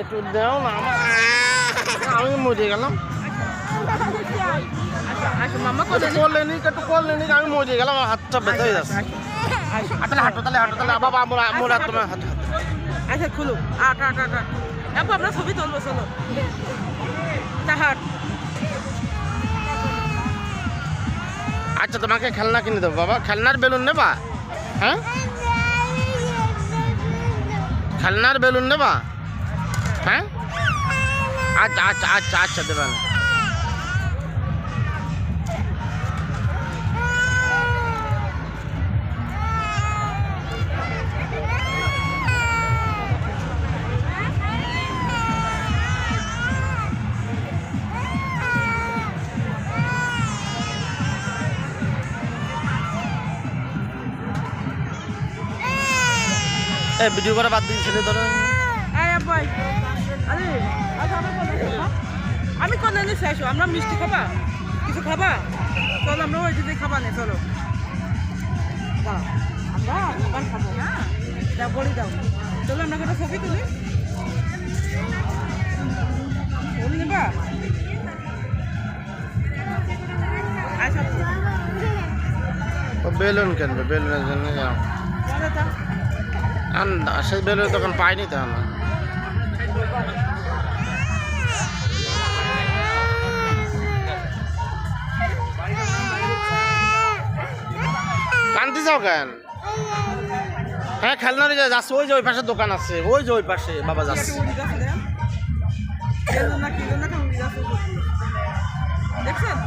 একটু দেও না, আমি মরে গেলাম। করলেনি একটু করলেনি, আমি মরে গেলাম, আমার হাতটা ব্যথা হয়ে যাচ্ছে। তাহলে হাঁটো, তাহলে হাঁটো, তাহলে বাবা মোরা তোমার হাত। আচ্ছা খুলুক, আটা আটা আটা আপু আমরা ছবি তুলবো, চলো তাহার। আচ্ছা তোমাকে খেলনা কিনে দেবো বাবা, খেলনার বেলুন নেবা? হ্যাঁ খেলনার বেলুন নেবা? হ্যাঁ আচ্ছা আচ্ছা আচ্ছা আচ্ছা দেবেন। ভিডিও করে বাদ দিয়ে ছেলে ধরে আমি কোনে নিয়ে আসো, আমরা মিষ্টি খাবা, কিছু খাবা, চলো আমরা ওই দিদি খাবা নে, চলো আমরা আবার খাবো। হ্যাঁ যা বলি দাও, চলো আমরা একটা ছবি তুলি, ছবি নেবা? আচ্ছা বেলুন কিনবে, বেলুনের জন্য যাও। সেই বেলুনের দোকান পাইনি তো আমরা। কান্তি যাও কেন? হ্যাঁ খেলনার যাচ্ছে, ওই যে ওই পাশে দোকান আছে, ওই যে ওই পাশে বাবা যাচ্ছে। দেখছেন?